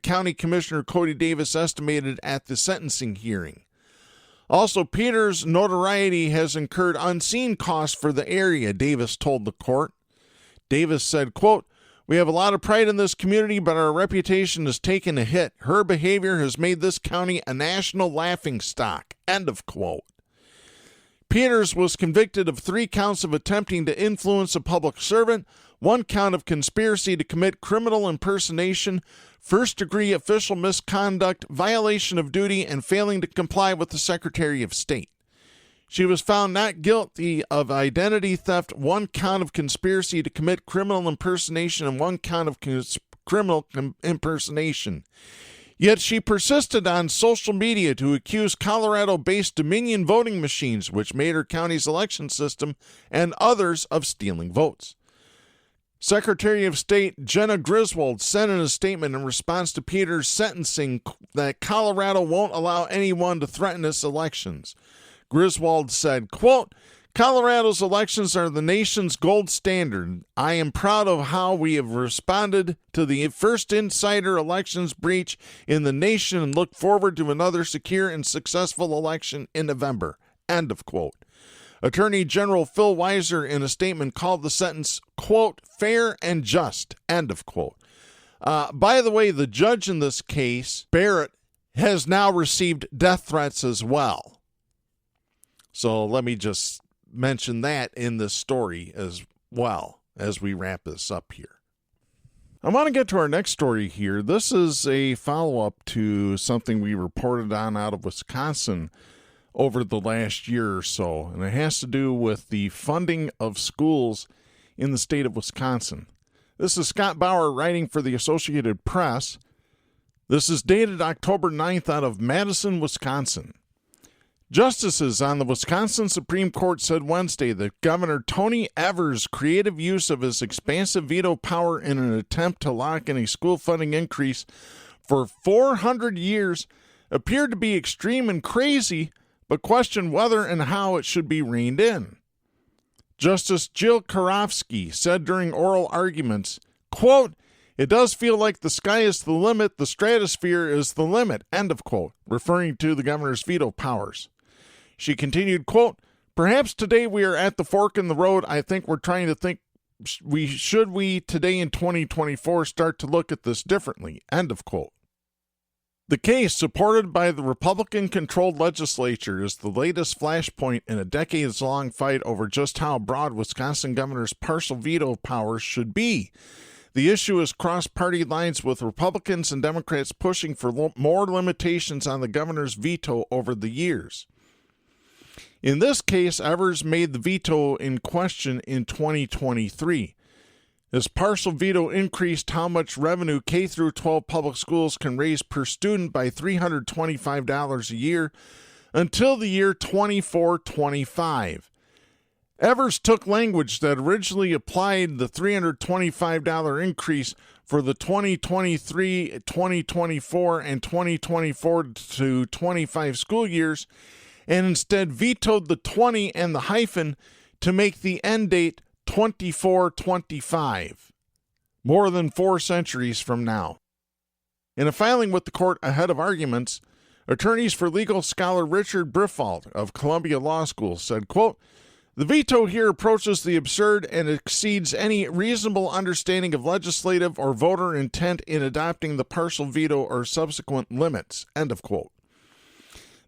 County Commissioner Cody Davis estimated at the sentencing hearing. Also, Peters' notoriety has incurred unseen costs for the area, Davis told the court. Davis said, quote, "We have a lot of pride in this community, but our reputation has taken a hit. Her behavior has made this county a national laughingstock." End of quote. Peters was convicted of 3 counts of attempting to influence a public servant, 1 count of conspiracy to commit criminal impersonation, first-degree official misconduct, violation of duty, and failing to comply with the Secretary of State. She was found not guilty of identity theft, 1 count of conspiracy to commit criminal impersonation, and 1 count of criminal impersonation. Yet she persisted on social media to accuse Colorado-based Dominion voting machines, which made her county's election system, and others of stealing votes. Secretary of State Jenna Griswold said in a statement in response to Peters' sentencing that Colorado won't allow anyone to threaten its elections. Griswold said, quote, "Colorado's elections are the nation's gold standard. I am proud of how we have responded to the first insider elections breach in the nation and look forward to another secure and successful election in November." End of quote. Attorney General Phil Weiser, in a statement, called the sentence, quote, "fair and just," end of quote. By the way, the judge in this case, Barrett, has now received death threats as well. So let me just mention that in this story as well as we wrap this up here. I want to get to our next story here. This is a follow-up to something we reported on out of Wisconsin over the last year or so, and it has to do with the funding of schools in the state of Wisconsin. This is Scott Bauer writing for the Associated Press. This is dated October 9th out of Madison, Wisconsin. Justices on the Wisconsin Supreme Court said Wednesday that Governor Tony Evers' creative use of his expansive veto power in an attempt to lock in a school funding increase for 400 years appeared to be extreme and crazy, but questioned whether and how it should be reined in. Justice Jill Karofsky said during oral arguments, quote, "It does feel like the sky is the limit, the stratosphere is the limit," end of quote, referring to the governor's veto powers. She continued, quote, "Perhaps today we are at the fork in the road. I think we're trying to think, should we today in 2024 start to look at this differently," end of quote. The case, supported by the Republican-controlled legislature, is the latest flashpoint in a decades-long fight over just how broad Wisconsin governor's partial veto powers should be. The issue has crossed party lines, with Republicans and Democrats pushing for more limitations on the governor's veto over the years. In this case, Evers made the veto in question in 2023. His partial veto increased how much revenue K-12 public schools can raise per student by $325 a year until the year 24-25. Evers took language that originally applied the $325 increase for the 2023, 2024, and 2024-25 school years and instead vetoed the 20 and the hyphen to make the end date 24-25, more than 4 centuries from now. In a filing with the court ahead of arguments, Attorneys for legal scholar Richard Briffault of Columbia Law School said, quote, "The veto here approaches the absurd and exceeds any reasonable understanding of legislative or voter intent in adopting the partial veto or subsequent limits," end of quote.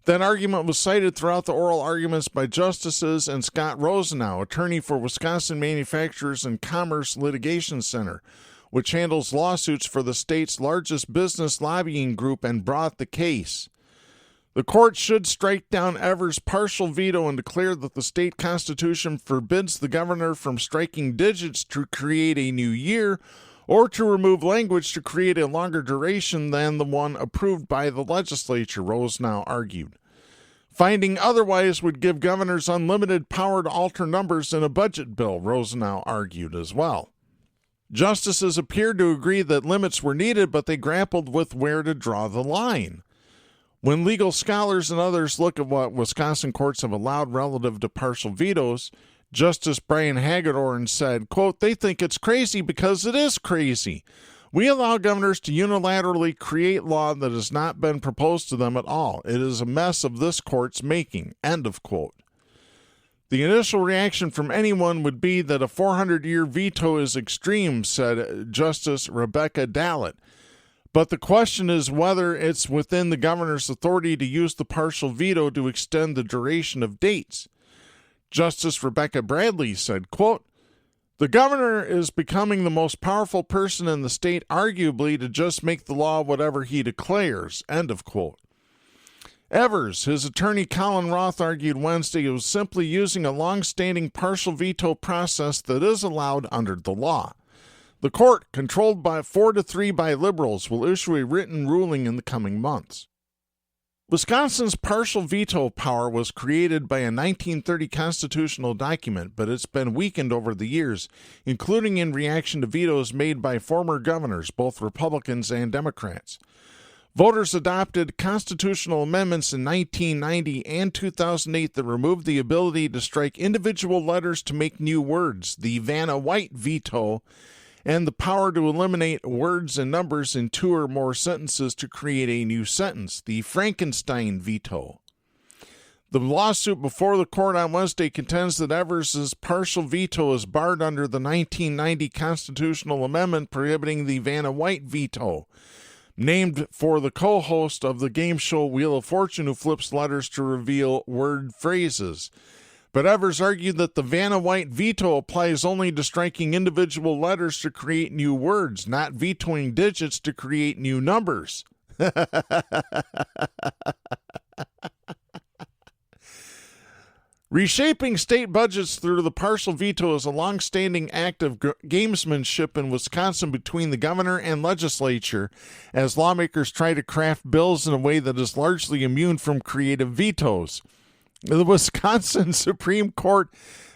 That argument was cited throughout the oral arguments by justices and Scott Rosenau, attorney for Wisconsin Manufacturers and Commerce Litigation Center, which handles lawsuits for the state's largest business lobbying group, and brought the case. The court should strike down Evers' partial veto and declare that the state constitution forbids the governor from striking digits to create a new year or to remove language to create a longer duration than the one approved by the legislature, Rosenau argued. Finding otherwise would give governors unlimited power to alter numbers in a budget bill, Rosenau argued as well. Justices appeared to agree that limits were needed, but they grappled with where to draw the line. When legal scholars and others look at what Wisconsin courts have allowed relative to partial vetoes, Justice Brian Hagedorn said, quote, "They think it's crazy because it is crazy. We allow governors to unilaterally create law that has not been proposed to them at all. It is a mess of this court's making," end of quote. The initial reaction from anyone would be that a 400-year veto is extreme, said Justice Rebecca Dallatt. But the question is whether it's within the governor's authority to use the partial veto to extend the duration of dates. Justice Rebecca Bradley said, quote, "The governor is becoming the most powerful person in the state, arguably, to just make the law whatever he declares," end of quote. Evers, his attorney Colin Roth, argued Wednesday he was simply using a long-standing partial veto process that is allowed under the law. The court, controlled by 4-3 by liberals, will issue a written ruling in the coming months. Wisconsin's partial veto power was created by a 1930 constitutional document, but it's been weakened over the years, including in reaction to vetoes made by former governors, both Republicans and Democrats. Voters adopted constitutional amendments in 1990 and 2008 that removed the ability to strike individual letters to make new words, the Vanna White veto, and the power to eliminate words and numbers in 2 or more sentences to create a new sentence, the Frankenstein veto. The lawsuit before the court on Wednesday contends that Evers' partial veto is barred under the 1990 constitutional amendment prohibiting the Vanna White veto, named for the co-host of the game show Wheel of Fortune who flips letters to reveal word phrases. But Evers argued that the Vanna White veto applies only to striking individual letters to create new words, not vetoing digits to create new numbers. Reshaping state budgets through the partial veto is a long-standing act of gamesmanship in Wisconsin between the governor and legislature, as lawmakers try to craft bills in a way that is largely immune from creative vetoes. The Wisconsin Supreme Court,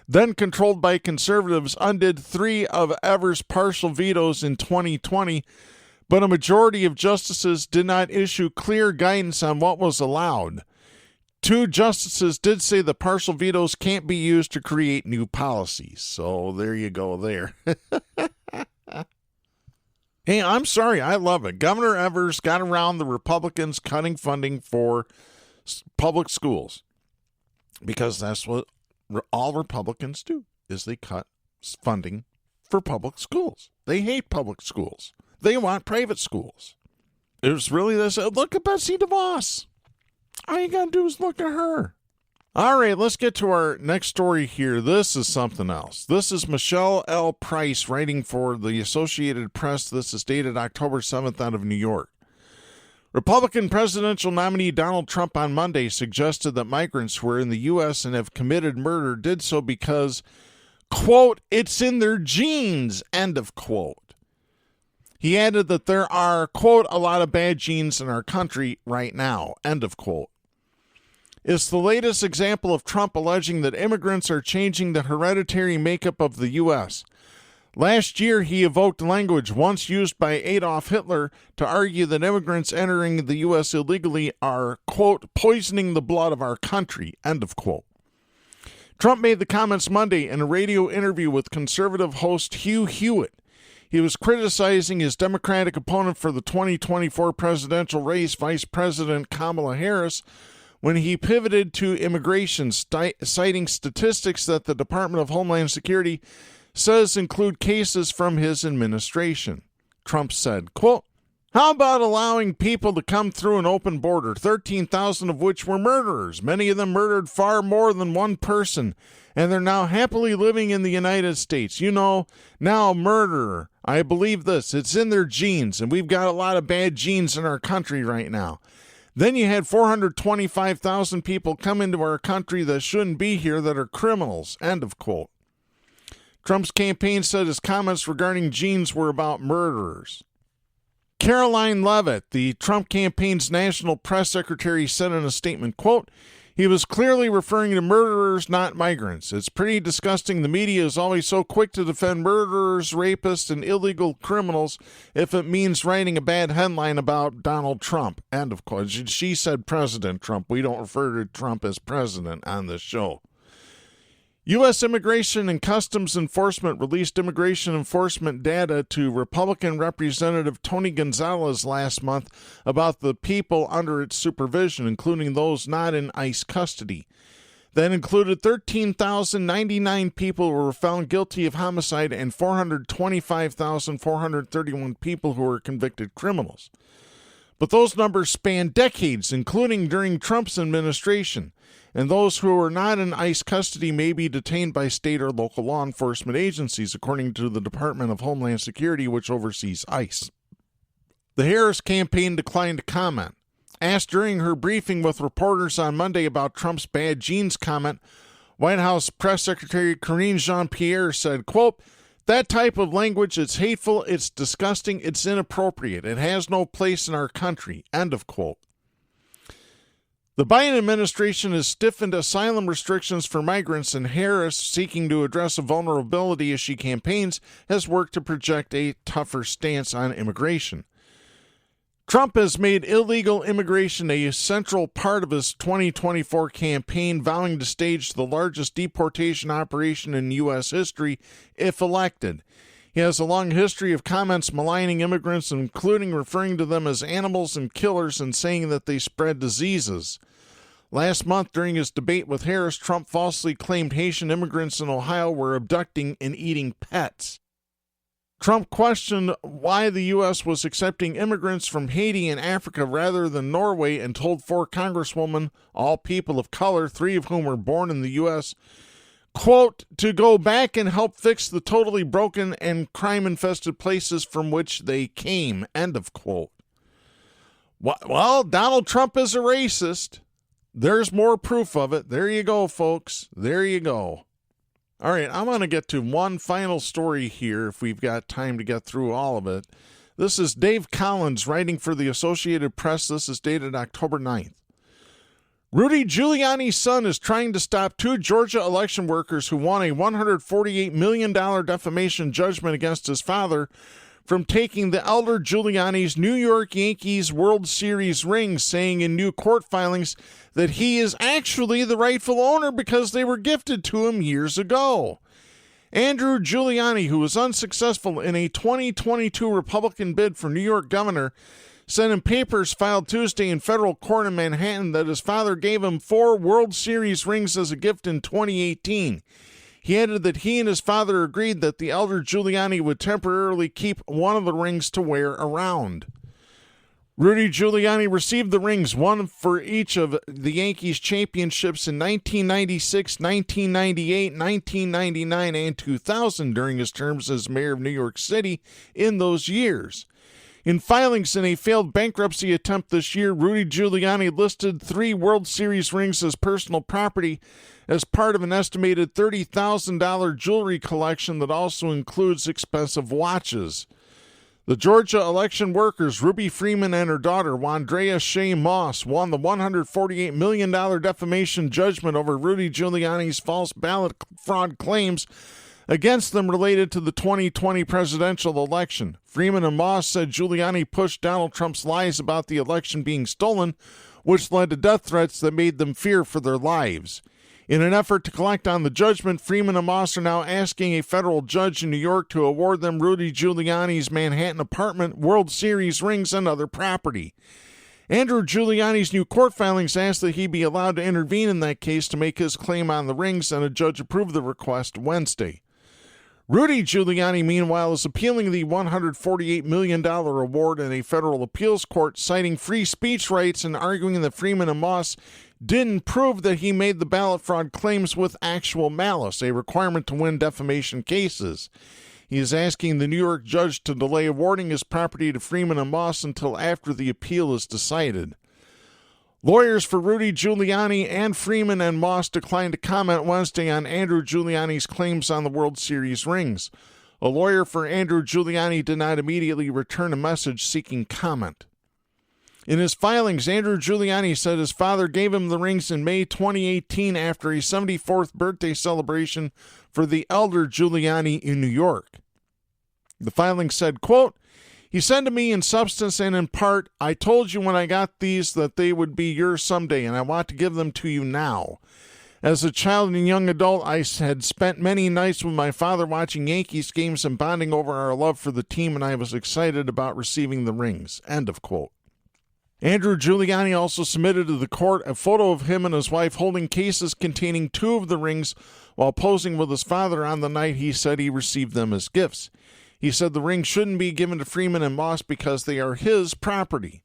then controlled by conservatives, undid 3 of Evers' partial vetoes in 2020, but a majority of justices did not issue clear guidance on what was allowed. 2 justices did say the partial vetoes can't be used to create new policies. So there you go there. Hey, I'm sorry. I love it. Governor Evers got around the Republicans cutting funding for public schools. Because that's what all Republicans do, is they cut funding for public schools. They hate public schools. They want private schools. It was really this. Look at Betsy DeVos. All you got to do is look at her. All right, let's get to our next story here. This is something else. This is Michelle L. Price writing for the Associated Press. This is dated October 7th out of New York. Republican presidential nominee Donald Trump on Monday suggested that migrants who are in the U.S. and have committed murder did so because, quote, "it's in their genes," end of quote. He added that there are, quote, "a lot of bad genes in our country right now," end of quote. It's the latest example of Trump alleging that immigrants are changing the hereditary makeup of the U.S. Last year, he evoked language once used by Adolf Hitler to argue that immigrants entering the U.S. illegally are, quote, "poisoning the blood of our country," end of quote. Trump made the comments Monday in a radio interview with conservative host Hugh Hewitt. He was criticizing his Democratic opponent for the 2024 presidential race, Vice President Kamala Harris, when he pivoted to immigration, citing statistics that the Department of Homeland Security says include cases from his administration. Trump said, quote, "How about allowing people to come through an open border, 13,000 of which were murderers? Many of them murdered far more than one person, and they're now happily living in the United States. You know, now murderer. I believe this. It's in their genes, and we've got a lot of bad genes in our country right now. Then you had 425,000 people come into our country that shouldn't be here that are criminals." End of quote. Trump's campaign said his comments regarding genes were about murderers. Caroline Leavitt, the Trump campaign's national press secretary, said in a statement, quote, "He was clearly referring to murderers, not migrants. It's pretty disgusting. The media is always so quick to defend murderers, rapists, and illegal criminals if it means writing a bad headline about Donald Trump." End of quote. She said President Trump. We don't refer to Trump as president on this show. U.S. Immigration and Customs Enforcement released immigration enforcement data to Republican Representative Tony Gonzalez last month about the people under its supervision, including those not in ICE custody. That included 13,099 people who were found guilty of homicide and 425,431 people who were convicted criminals. But those numbers span decades, including during Trump's administration, and those who are not in ICE custody may be detained by state or local law enforcement agencies, according to the Department of Homeland Security, which oversees ICE. The Harris campaign declined to comment. Asked during her briefing with reporters on Monday about Trump's bad genes comment, White House Press Secretary Karine Jean-Pierre said, quote, "That type of language, it's hateful, it's disgusting, it's inappropriate. It has no place in our country." End of quote. The Biden administration has stiffened asylum restrictions for migrants, and Harris, seeking to address a vulnerability as she campaigns, has worked to project a tougher stance on immigration. Trump has made illegal immigration a central part of his 2024 campaign, vowing to stage the largest deportation operation in U.S. history if elected. He has a long history of comments maligning immigrants, including referring to them as animals and killers and saying that they spread diseases. Last month, during his debate with Harris, Trump falsely claimed Haitian immigrants in Ohio were abducting and eating pets. Trump questioned why the U.S. was accepting immigrants from Haiti and Africa rather than Norway, and told 4 congresswomen, all people of color, 3 of whom were born in the U.S., quote, "to go back and help fix the totally broken and crime-infested places from which they came." End of quote. Well, Donald Trump is a racist. There's more proof of it. There you go, folks. There you go. All right, I'm going to get to one final story here if we've got time to get through all of it. This is Dave Collins writing for the Associated Press. This is dated October 9th. Rudy Giuliani's son is trying to stop 2 Georgia election workers who won a $148 million defamation judgment against his father from taking the elder Giuliani's New York Yankees World Series rings, saying in new court filings that he is actually the rightful owner because they were gifted to him years ago. Andrew Giuliani, who was unsuccessful in a 2022 Republican bid for New York governor, said in papers filed Tuesday in federal court in Manhattan that his father gave him 4 World Series rings as a gift in 2018. He added that he and his father agreed that the elder Giuliani would temporarily keep one of the rings to wear around. Rudy Giuliani received the rings, one for each of the Yankees championships in 1996, 1998, 1999, and 2000 during his terms as mayor of New York City in those years. In filings in a failed bankruptcy attempt this year, Rudy Giuliani listed 3 World Series rings as personal property as part of an estimated $30,000 jewelry collection that also includes expensive watches. The Georgia election workers, Ruby Freeman and her daughter, Wandrea Shea Moss, won the $148 million defamation judgment over Rudy Giuliani's false ballot fraud claims against them related to the 2020 presidential election. Freeman and Moss said Giuliani pushed Donald Trump's lies about the election being stolen, which led to death threats that made them fear for their lives. In an effort to collect on the judgment, Freeman and Moss are now asking a federal judge in New York to award them Rudy Giuliani's Manhattan apartment, World Series rings, and other property. Andrew Giuliani's new court filings asked that he be allowed to intervene in that case to make his claim on the rings, and a judge approved the request Wednesday. Rudy Giuliani, meanwhile, is appealing the $148 million award in a federal appeals court, citing free speech rights and arguing that Freeman and Moss didn't prove that he made the ballot fraud claims with actual malice, a requirement to win defamation cases. He is asking the New York judge to delay awarding his property to Freeman and Moss until after the appeal is decided. Lawyers for Rudy Giuliani and Freeman and Moss declined to comment Wednesday on Andrew Giuliani's claims on the World Series rings. A lawyer for Andrew Giuliani did not immediately return a message seeking comment. In his filings, Andrew Giuliani said his father gave him the rings in May 2018 after a 74th birthday celebration for the elder Giuliani in New York. The filing said, quote, "He said to me in substance and in part, I told you when I got these that they would be yours someday, and I want to give them to you now. As a child and young adult, I had spent many nights with my father watching Yankees games and bonding over our love for the team, and I was excited about receiving the rings." End of quote. Andrew Giuliani also submitted to the court a photo of him and his wife holding cases containing 2 of the rings while posing with his father on the night he said he received them as gifts. He said the rings shouldn't be given to Freeman and Moss because they are his property.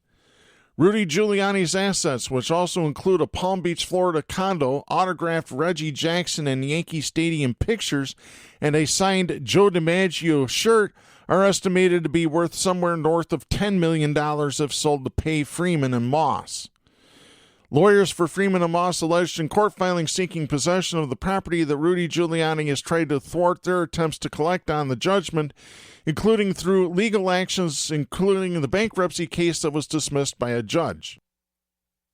Rudy Giuliani's assets, which also include a Palm Beach, Florida condo, autographed Reggie Jackson and Yankee Stadium pictures, and a signed Joe DiMaggio shirt, are estimated to be worth somewhere north of $10 million if sold to pay Freeman and Moss. Lawyers for Freeman and Moss alleged in court filings seeking possession of the property that Rudy Giuliani has tried to thwart their attempts to collect on the judgment, including through legal actions, including the bankruptcy case that was dismissed by a judge.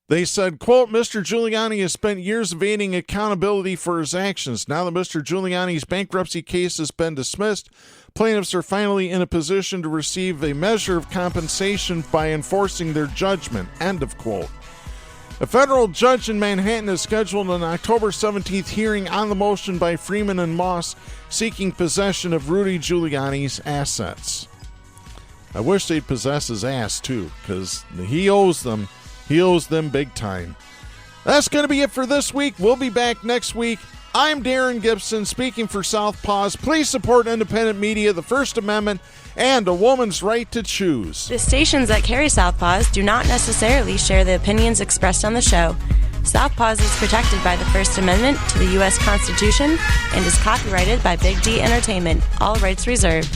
They said, quote, "Mr. Giuliani has spent years evading accountability for his actions. Now that Mr. Giuliani's bankruptcy case has been dismissed, plaintiffs are finally in a position to receive a measure of compensation by enforcing their judgment." End of quote. A federal judge in Manhattan has scheduled an October 17th hearing on the motion by Freeman and Moss seeking possession of Rudy Giuliani's assets. I wish they'd possess his ass, too, because he owes them. He owes them big time. That's going to be it for this week. We'll be back next week. I'm Darren Gibson, speaking for Southpaws. Please support independent media, the First Amendment, and a woman's right to choose. The stations that carry Southpaws do not necessarily share the opinions expressed on the show. Southpaws is protected by the First Amendment to the U.S. Constitution and is copyrighted by Big D Entertainment. All rights reserved.